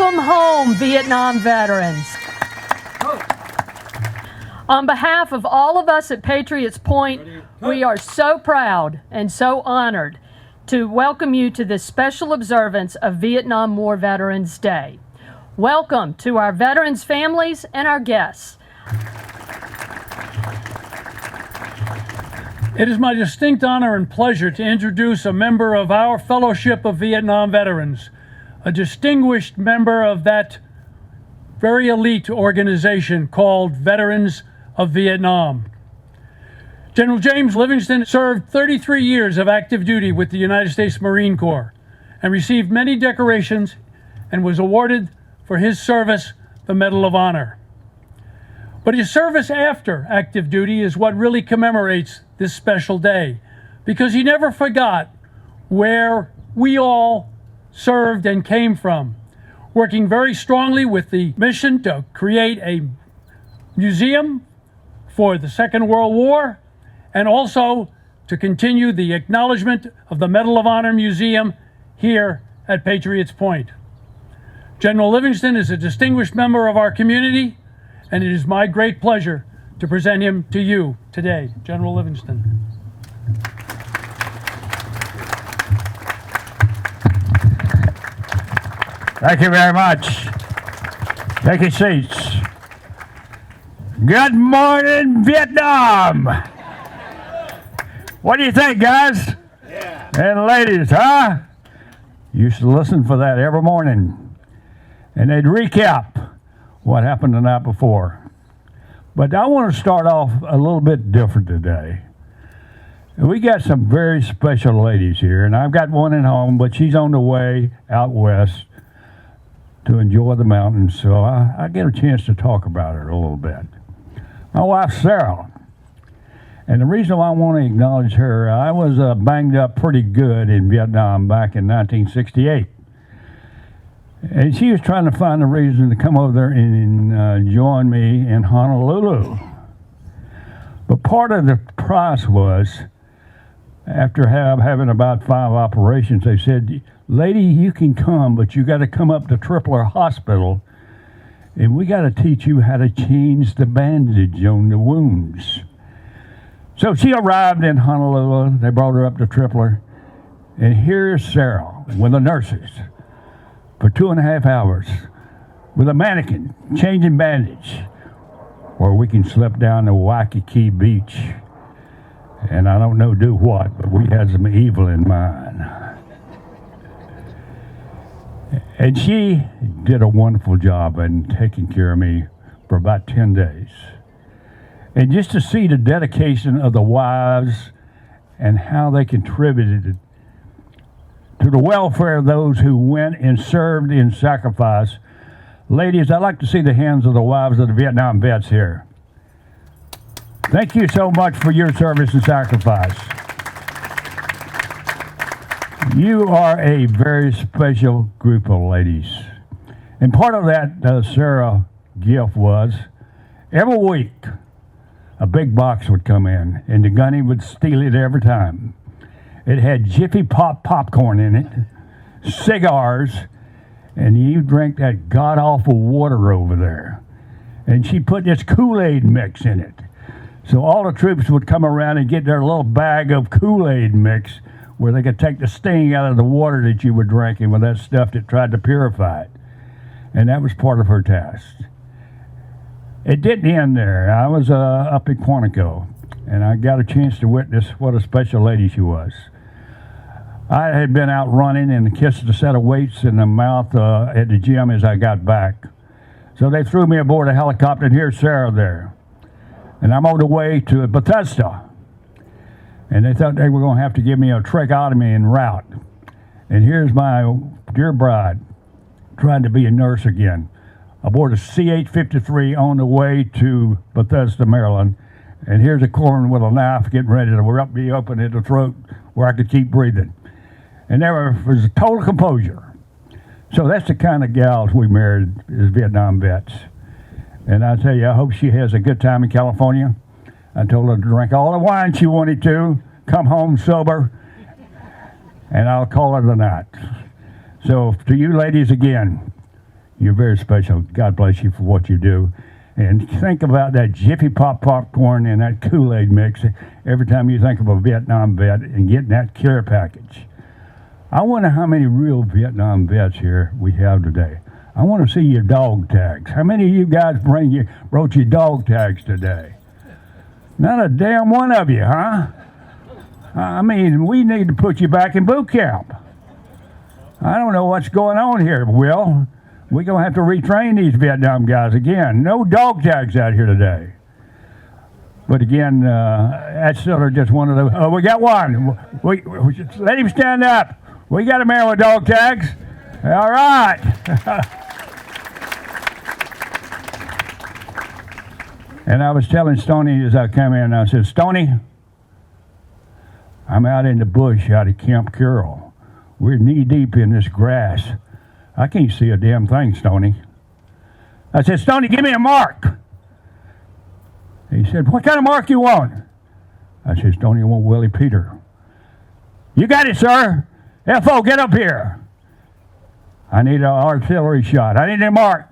Welcome home, Vietnam veterans. On behalf of all of us at Patriots Point, we are so proud and so honored to welcome you to this special observance of Vietnam War Veterans Day. Welcome to our veterans' families and our guests. It is my distinct honor and pleasure to introduce a member of our Fellowship of Vietnam Veterans, a distinguished member of that very elite organization called Veterans of Vietnam. General James Livingston served 33 years of active duty with the United States Marine Corps and received many decorations and was awarded for his service the Medal of Honor. But his service after active duty is what really commemorates this special day, because he never forgot where we all served and came from, working very strongly with the mission to create a museum for the Second World War and also to continue the acknowledgement of the Medal of Honor Museum here at Patriots Point. General Livingston is a distinguished member of our community, and it is my great pleasure to present him to you today. General Livingston. Thank you very much. Take your seats. Good morning, Vietnam. What do you think, guys? Yeah. And ladies, huh? Used to listen for that every morning. And they'd recap what happened the night before. But I want to start off a little bit different today. We got some very special ladies here, and I've got one at home, but she's on the way out west to enjoy the mountains, so I get a chance to talk about her a little bit. My wife, Sarah. And the reason why I want to acknowledge her, I was banged up pretty good in Vietnam back in 1968. And she was trying to find a reason to come over there and join me in Honolulu. But part of the price was, after having about 5 operations, they said, "Lady, you can come, but you got to come up to Tripler Hospital, and we got to teach you how to change the bandage on the wounds." So she arrived in Honolulu. They brought her up to Tripler, and here's Sarah with the nurses for 2.5 hours with a mannequin changing bandage, where we can slip down to Waikiki Beach, and I don't know do what, but we had some evil in mind. And she did a wonderful job in taking care of me for about 10 days. And just to see the dedication of the wives and how they contributed to the welfare of those who went and served in sacrifice. Ladies, I'd like to see the hands of the wives of the Vietnam vets here. Thank you so much for your service and sacrifice. You are a very special group of ladies. And part of that Sarah gift was, every week, a big box would come in, and the gunny would steal it every time. It had Jiffy Pop popcorn in it, cigars, and you drank that god-awful water over there. And she put this Kool-Aid mix in it. So all the troops would come around and get their little bag of Kool-Aid mix where they could take the sting out of the water that you were drinking with that stuff that tried to purify it. And that was part of her task. It didn't end there. I was up at Quantico, and I got a chance to witness what a special lady she was. I had been out running and kissed a set of weights in the mouth at the gym as I got back. So they threw me aboard a helicopter, and here's Sarah there. And I'm on the way to Bethesda. And they thought they were going to have to give me a tracheotomy en route. And here's my dear bride trying to be a nurse again, aboard a C-853 on the way to Bethesda, Maryland. And here's a corpsman with a knife getting ready to rip me open at the throat where I could keep breathing. And there was a total composure. So that's the kind of gals we married as Vietnam vets. And I tell you, I hope she has a good time in California. I told her to drink all the wine she wanted to, come home sober, and I'll call her tonight. So to you ladies again, You're very special. God bless you for what you do. And think about that Jiffy Pop popcorn and that Kool-Aid mix every time you think of a Vietnam vet and getting that care package. I wonder how many real Vietnam vets here we have today. I want to see your dog tags. How many of you guys brought your dog tags today? Not a damn one of you, huh? I mean, we need to put you back in boot camp. I don't know what's going on here, Will. We're going to have to retrain these Vietnam guys again. No dog tags out here today. But again, that's sort of just one of those. Oh, we got one. We let him stand up. We got a man with dog tags. All right. And I was telling Stoney as I come in, I said, Stoney, I'm out in the bush out at Camp Carroll. We're knee deep in this grass. I can't see a damn thing, Stoney. I said, Stoney, give me a mark. He said, what kind of mark you want? I said, Stoney, I want Willie Peter. You got it, sir. FO, get up here. I need an artillery shot. I need a mark.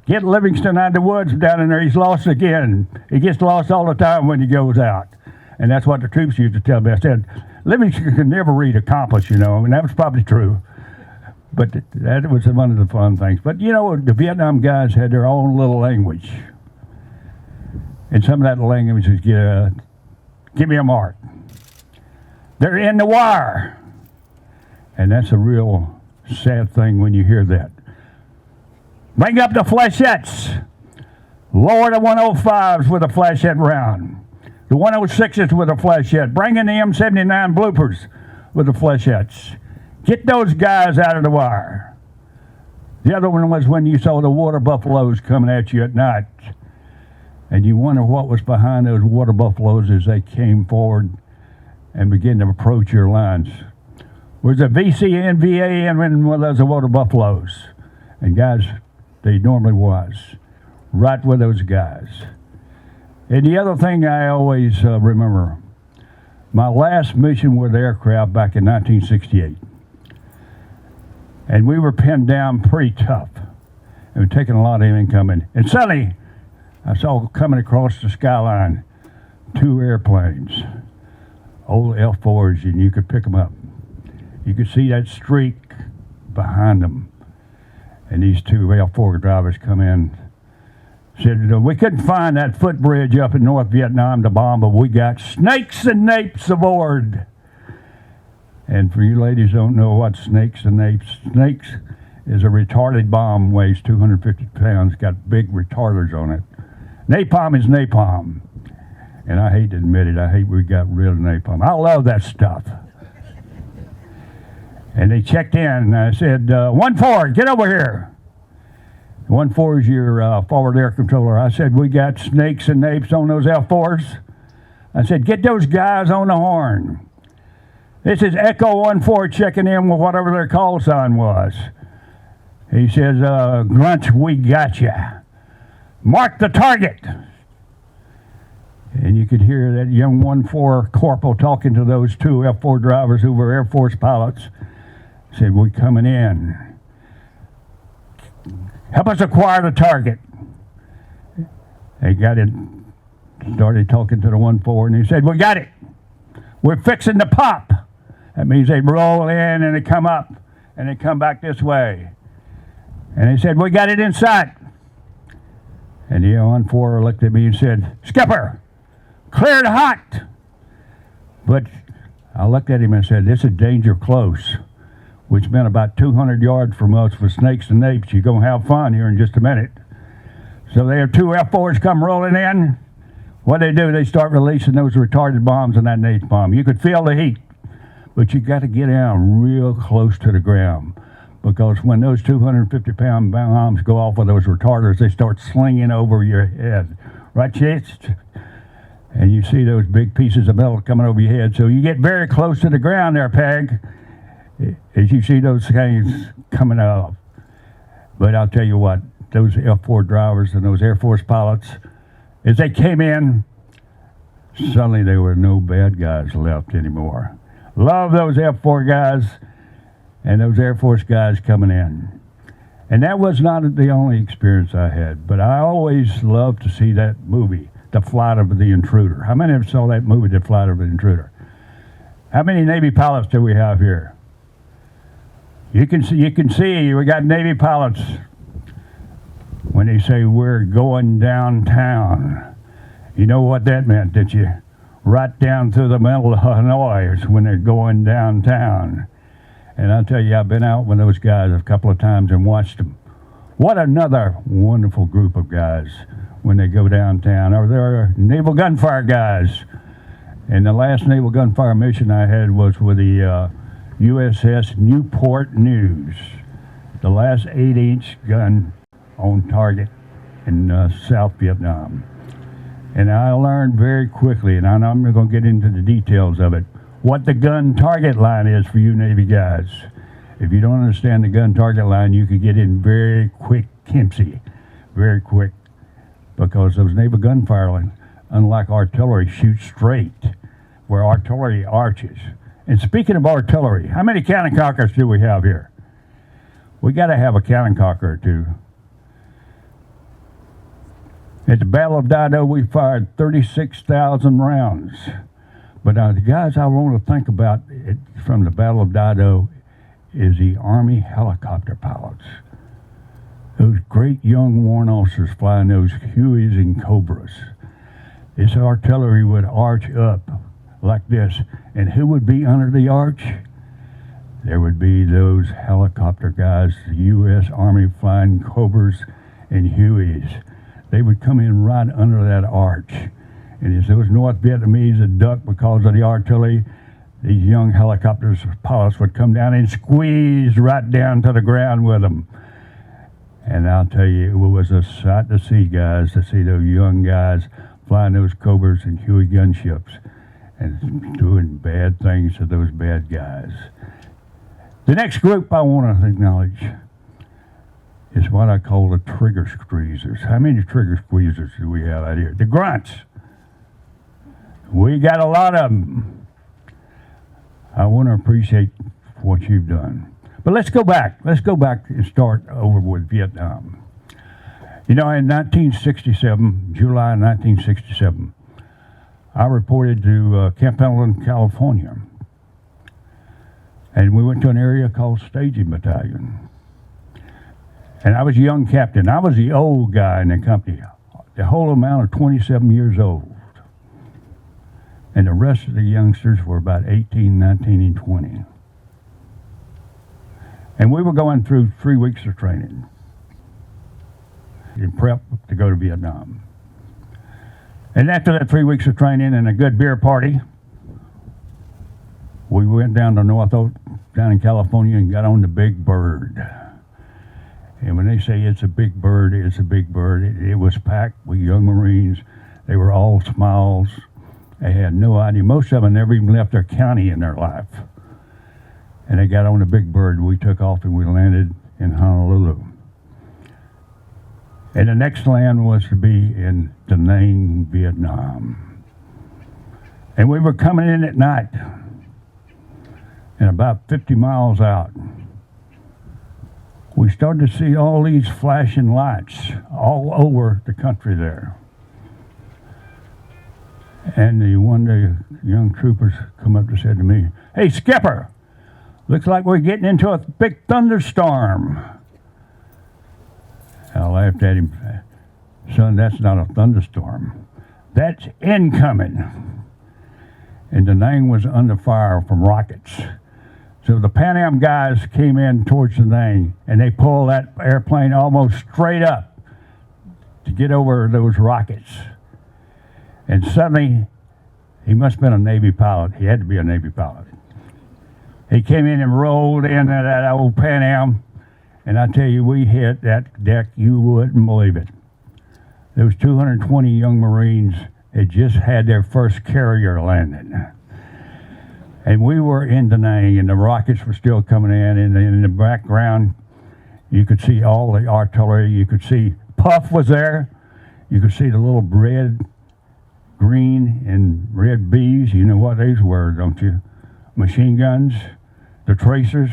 Get Livingston out of the woods down in there. He's lost again. He gets lost all the time when he goes out. And that's what the troops used to tell me. I said, Livingston could never read accomplish, and that was probably true. But that was one of the fun things. But, the Vietnam guys had their own little language. And some of that language is, give me a mark. They're in the wire. And that's a real sad thing when you hear that. Bring up the flechettes. Lower the 105s with a flechette round. The 106s with a flechette. Bring in the M79 bloopers with the flechettes. Get those guys out of the wire. The other one was when you saw the water buffaloes coming at you at night. And you wonder what was behind those water buffaloes as they came forward and began to approach your lines. Was a VC, NVA, and one of those water buffaloes. And guys, they normally was. Right with those guys. And the other thing I always remember, my last mission with the aircraft back in 1968. And we were pinned down pretty tough. And we're taking a lot of incoming. And suddenly, I saw coming across the skyline 2 airplanes, old F-4s, and you could pick them up. You could see that streak behind them. And these 2 F-4 drivers come in. Said, we couldn't find that footbridge up in North Vietnam to bomb, but we got snakes and napes aboard. And for you ladies who don't know what snakes and napes, snakes is a retarded bomb, weighs 250 pounds, got big retarders on it. Napalm is napalm. And I hate to admit it, I hate we got rid of napalm. I love that stuff. And they checked in, and I said, 1-4, get over here. 1-4 is your forward air controller. I said, we got snakes and napes on those F-4s. I said, get those guys on the horn. This is Echo 1-4 checking in with whatever their call sign was. He says, Grunt, we got you. Mark the target. And you could hear that young 1-4 corporal talking to those 2 F-4 drivers who were Air Force pilots. Said, we're coming in. Help us acquire the target. They got it, started talking to the 1-4, and he said, we got it. We're fixing to pop. That means they roll in and they come up and they come back this way. And they said, we got it in sight. And the 1-4 looked at me and said, Skipper, cleared hot. But I looked at him and said, this is danger close, which meant about 200 yards from us with snakes and napes. You're going to have fun here in just a minute. So there are 2 F-4s come rolling in. What they do, they start releasing those retarded bombs and that nape bomb. You could feel the heat, but you got to get down real close to the ground, because when those 250-pound bombs go off with those retarders, they start slinging over your head, right, chest? And you see those big pieces of metal coming over your head. So you get very close to the ground there, Peg, as you see those things coming off. But I'll tell you what, those F-4 drivers and those Air Force pilots, as they came in, suddenly there were no bad guys left anymore. Love those F-4 guys and those Air Force guys coming in. And that was not the only experience I had, but I always loved to see that movie, The Flight of the Intruder. How many of you saw that movie, The Flight of the Intruder? How many Navy pilots do we have here? You can see we got Navy pilots when they say we're going downtown. You know what that meant, did you? Right down through the middle of Hanoi when they're going downtown. And I'll tell you, I've been out with those guys a couple of times and watched them. What another wonderful group of guys when they go downtown. Or they're naval gunfire guys. And the last naval gunfire mission I had was with the USS Newport News, the last 8-inch gun on target in South Vietnam. And I learned very quickly, and I'm not going to get into the details of it, what the gun target line is for you Navy guys. If you don't understand the gun target line, you could get in very quick Kempsey, very quick, because those naval gunfire lines, unlike artillery, shoot straight, where artillery arches. And speaking of artillery, how many cannon cockers do we have here? We got to have a cannon cocker or two. At the Battle of Dido, we fired 36,000 rounds. But the guys I want to think about from the Battle of Dido is the Army helicopter pilots. Those great young warrant officers flying those Hueys and Cobras. This artillery would arch up like this. And who would be under the arch? There would be those helicopter guys, the U.S. Army flying Cobras and Hueys. They would come in right under that arch. And as those North Vietnamese had ducked because of the artillery, these young helicopters pilots would come down and squeeze right down to the ground with them. And I'll tell you, it was a sight to see, guys, to see those young guys flying those Cobras and Huey gunships and doing bad things to those bad guys. The next group I want to acknowledge is what I call the trigger squeezers. How many trigger squeezers do we have out here? The grunts. We got a lot of them. I want to appreciate what you've done. But let's go back. Let's go back and start over with Vietnam. You know, in 1967, July 1967, I reported to Camp Pendleton, California. And we went to an area called Staging Battalion. And I was a young captain. I was the old guy in the company, the whole amount of 27 years old. And the rest of the youngsters were about 18, 19, and 20. And we were going through 3 weeks of training in prep to go to Vietnam. And after that 3 weeks of training and a good beer party, we went down to North Oak, down in California, and got on the Big Bird. And when they say it's a big bird, it's a big bird. It was packed with young Marines. They were all smiles. They had no idea. Most of them never even left their county in their life. And they got on the Big Bird. We took off and we landed in Honolulu. And the next land was to be in Da Nang, Vietnam. And we were coming in at night. And about 50 miles out, we started to see all these flashing lights all over the country there. And one day, young troopers come up and said to me, "Hey, Skipper, looks like we're getting into a big thunderstorm." I laughed at him. "Son, that's not a thunderstorm. That's incoming." And Da Nang was under fire from rockets. So the Pan Am guys came in towards Da Nang, and they pulled that airplane almost straight up to get over those rockets. And suddenly, he must have been a Navy pilot. He had to be a Navy pilot. He came in and rolled into that old Pan Am, and I tell you, we hit that deck, you wouldn't believe it. Those 220 young Marines had just had their first carrier landing. And we were in Da Nang, and the rockets were still coming in, and in the background, you could see all the artillery. You could see Puff was there. You could see the little red, green, and red Bs. You know what these were, don't you? Machine guns, the tracers.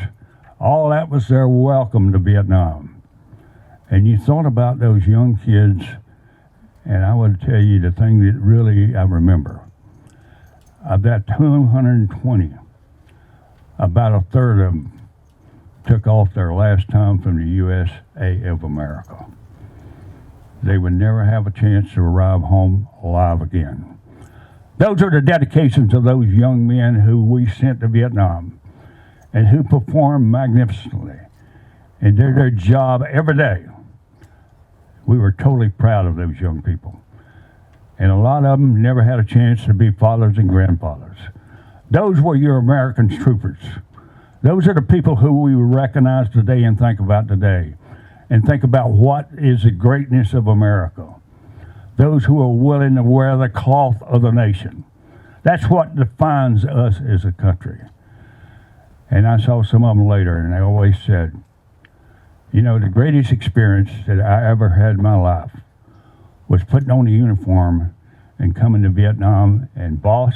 All that was their welcome to Vietnam. And you thought about those young kids, and I would tell you the thing that really I remember. Of that 220, about a third of them took off their last time from the USA of America. They would never have a chance to arrive home alive again. Those are the dedications of those young men who we sent to Vietnam and who performed magnificently and did their job every day. We were totally proud of those young people. And a lot of them never had a chance to be fathers and grandfathers. Those were your American troopers. Those are the people who we recognize today and think about today. And think about what is the greatness of America. Those who are willing to wear the cloth of the nation. That's what defines us as a country. And I saw some of them later, and they always said, you know, the greatest experience that I ever had in my life was putting on a uniform and coming to Vietnam, and boss,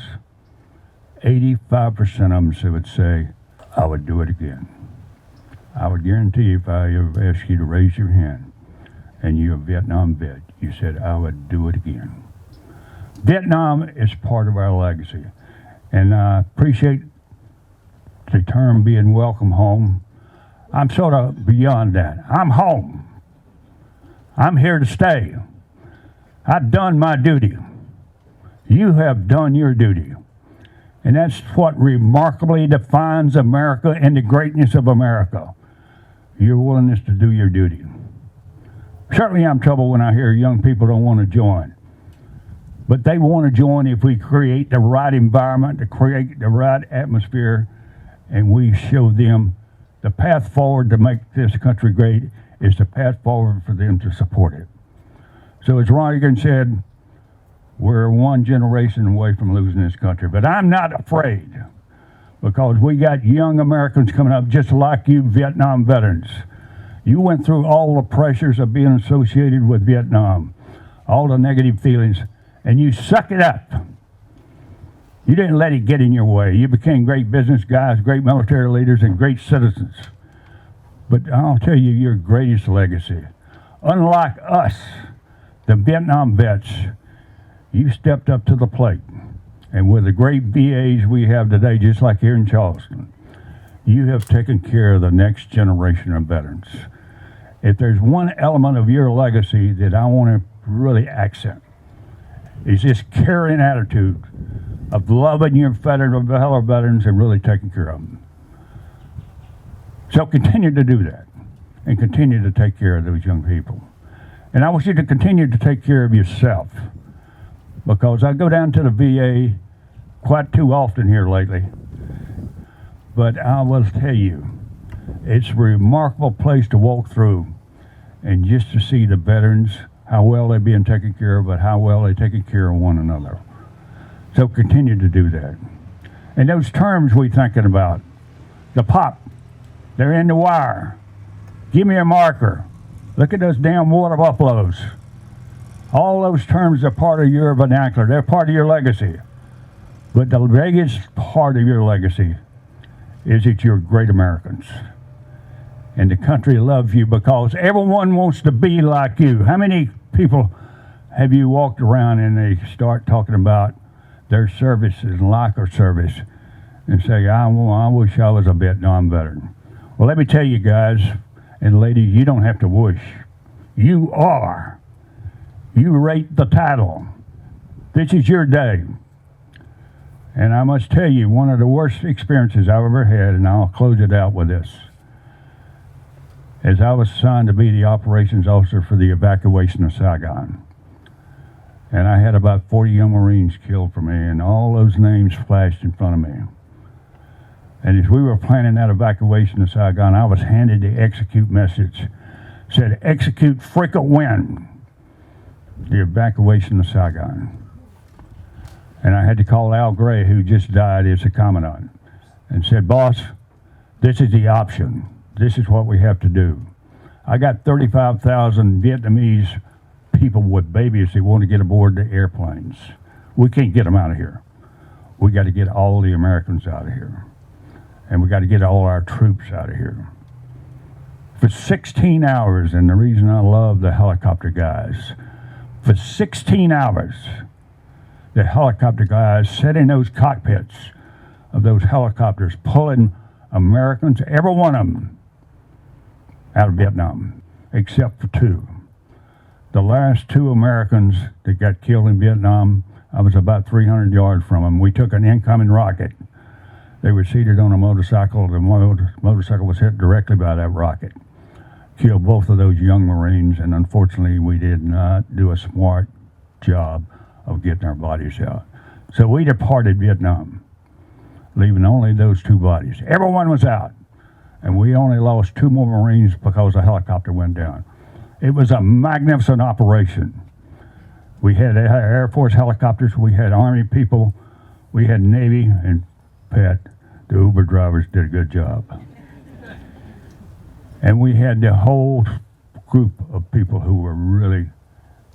85% of them would say, I would do it again. I would guarantee you if I ever asked you to raise your hand and you're a Vietnam vet, you said, I would do it again. Vietnam is part of our legacy, and I appreciate the term being welcome home. I'm sort of beyond that. I'm home. I'm here to stay. I've done my duty. You have done your duty. And that's what remarkably defines America and the greatness of America. Your willingness to do your duty. Certainly I'm troubled when I hear young people don't want to join. But they want to join if we create the right environment, to create the right atmosphere, and we show them the path forward to make this country great is the path forward for them to support it. So as Ron Egan said, we're one generation away from losing this country. But I'm not afraid, because we got young Americans coming up just like you Vietnam veterans. You went through all the pressures of being associated with Vietnam, all the negative feelings, and you suck it up. You didn't let it get in your way. You became great business guys, great military leaders, and great citizens. But I'll tell you your greatest legacy. Unlike us, the Vietnam vets, you stepped up to the plate. And with the great VAs we have today, just like here in Charleston, you have taken care of the next generation of veterans. If there's one element of your legacy that I want to really accent, is this caring attitude of loving your fellow veterans and really taking care of them. So continue to do that and continue to take care of those young people. And I want you to continue to take care of yourself, because I go down to the VA quite too often here lately. But I will tell you, it's a remarkable place to walk through and just to see the veterans, how well they're being taken care of, but how well they're taking care of one another. So continue to do that. And those terms we're thinking about, the pop, they're in the wire. Give me a marker. Look at those damn water buffaloes. All those terms are part of your vernacular. They're part of your legacy. But the biggest part of your legacy is that you're great Americans. And the country loves you because everyone wants to be like you. How many people have you walked around and they start talking about their services and like our service and say, I wish I was a Vietnam veteran? Well, let me tell you guys and ladies, you don't have to wish. You are. You rate the title. This is your day. And I must tell you, one of the worst experiences I've ever had, and I'll close it out with this, is I was assigned to be the operations officer for the evacuation of Saigon. And I had about 40 young Marines killed for me, and all those names flashed in front of me. And as we were planning that evacuation of Saigon, I was handed the execute message. It said, execute frequent win, the evacuation of Saigon. And I had to call Al Gray, who just died as a commandant, and said, boss, this is the option. This is what we have to do. I got 35,000 Vietnamese people with babies that want to get aboard the airplanes. We can't get them out of here. We got to get all the Americans out of here. And we got to get all our troops out of here. for 16 hours, and the reason I love the helicopter guys, for 16 hours, the helicopter guys sat in those cockpits of those helicopters, pulling Americans, every one of them, out of Vietnam, except for two. The last two Americans that got killed in Vietnam, I was about 300 yards from them. We took an incoming rocket. They were seated on a motorcycle. The motorcycle was hit directly by that rocket. Killed both of those young Marines, and unfortunately we did not do a smart job of getting our bodies out. So we departed Vietnam, leaving only those two bodies. Everyone was out, and we only lost two more Marines because a helicopter went down. It was a magnificent operation. We had Air Force helicopters, we had Army people, we had Navy, and Pat, the Uber drivers, did a good job. And we had the whole group of people who were really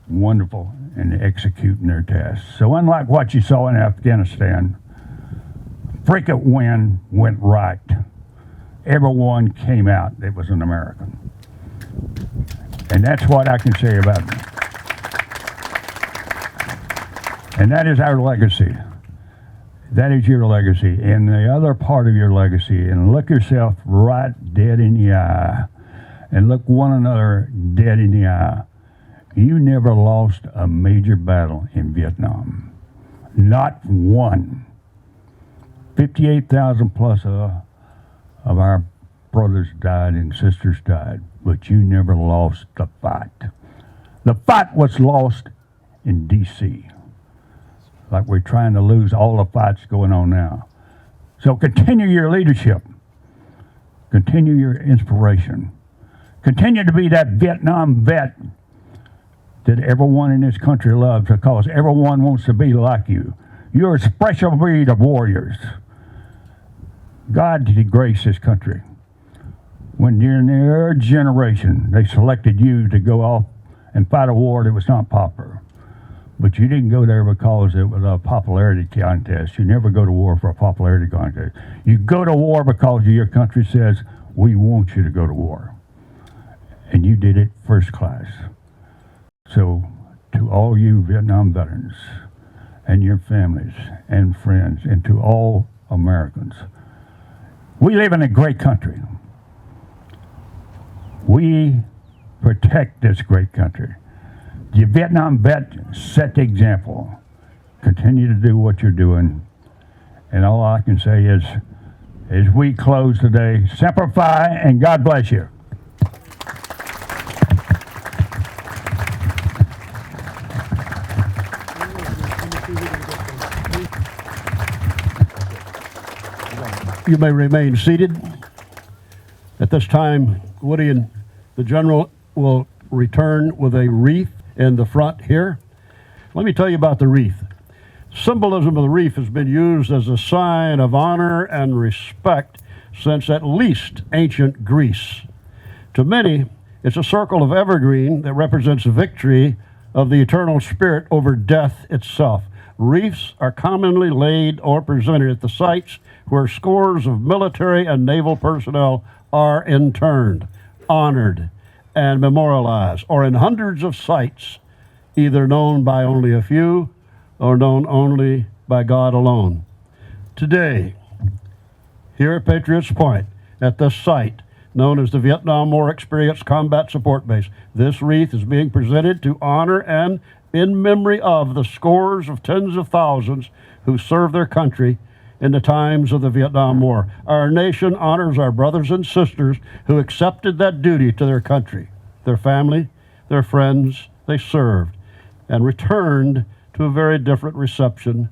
wonderful in executing their tasks. So unlike what you saw in Afghanistan, frigate wind went right. Everyone came out that was an American. And that's what I can say about it. And that is our legacy. That is your legacy. And the other part of your legacy, and look yourself right dead in the eye, and look one another dead in the eye. You never lost a major battle in Vietnam. Not one. 58,000 plus of our brothers died and sisters died, but you never lost the fight. The fight was lost in D.C., like we're trying to lose all the fights going on now. So continue your leadership. Continue your inspiration. Continue to be that Vietnam vet that everyone in this country loves, because everyone wants to be like you. You're a special breed of warriors. God did grace this country. When you're in their generation, they selected you to go off and fight a war that was not popular. But you didn't go there because it was a popularity contest. You never go to war for a popularity contest. You go to war because your country says, we want you to go to war. And you did it first class. So to all you Vietnam veterans and your families and friends, and to all Americans, we live in a great country. We protect this great country. The Vietnam vet set the example. Continue to do what you're doing. And all I can say is, as we close today, Semper Fi, and God bless you. You may remain seated. At this time, Woody and the General will return with a wreath in the front here. Let me tell you about the wreath. Symbolism of the wreath has been used as a sign of honor and respect since at least ancient Greece. To many, it's a circle of evergreen that represents victory of the eternal spirit over death itself. Wreaths are commonly laid or presented at the sites where scores of military and naval personnel are interned, honored, and memorialized, or in hundreds of sites, either known by only a few or known only by God alone. Today, here at Patriots Point, at this site known as the Vietnam War Experience Combat Support Base, this wreath is being presented to honor and in memory of the scores of tens of thousands who served their country in the times of the Vietnam War. Our nation honors our brothers and sisters who accepted that duty to their country, their family, their friends they served, and returned to a very different reception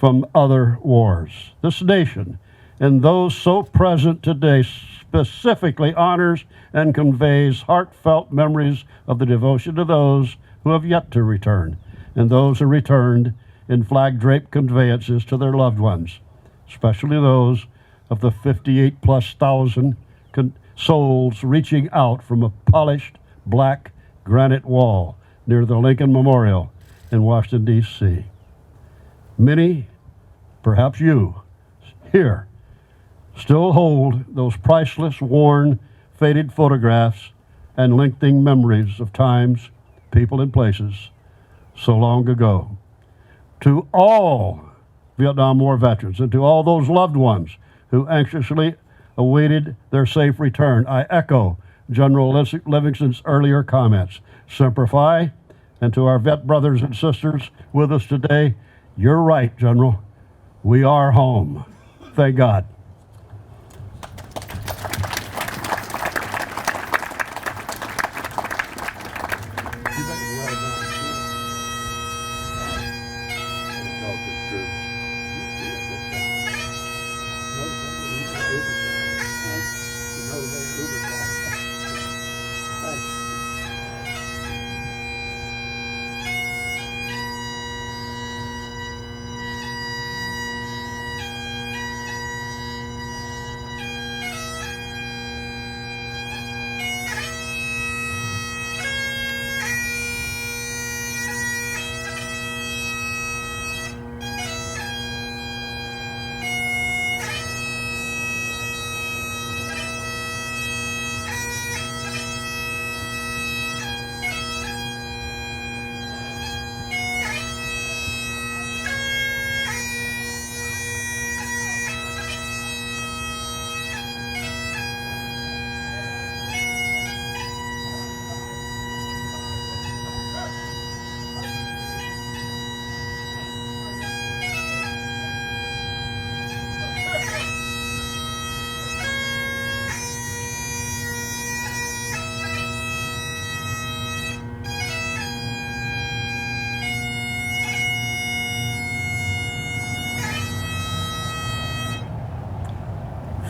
from other wars. This nation and those so present today specifically honors and conveys heartfelt memories of the devotion to those who have yet to return, and those who returned in flag-draped conveyances to their loved ones, especially those of the 58+ thousand souls reaching out from a polished black granite wall near the Lincoln Memorial in Washington, D.C. Many, perhaps you, here, still hold those priceless worn faded photographs, and lengthening memories of times, people, and places so long ago. To all Vietnam War veterans and to all those loved ones who anxiously awaited their safe return, I echo General Livingston's earlier comments. Semper Fi, and to our vet brothers and sisters with us today, you're right, General. We are home. Thank God.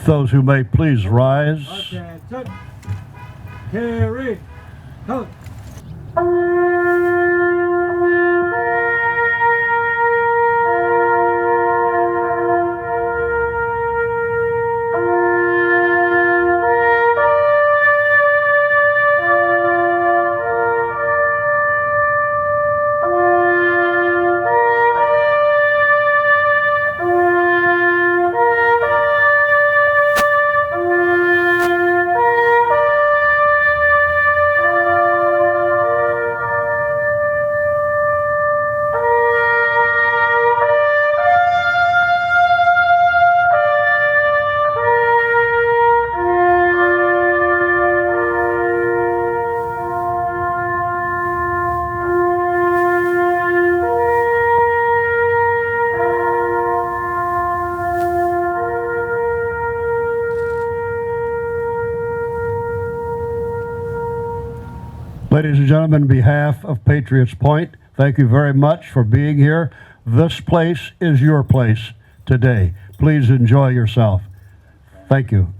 Those who may please rise. Carry. Come. Ladies and gentlemen, on behalf of Patriots Point, thank you very much for being here. This place is your place today. Please enjoy yourself. Thank you.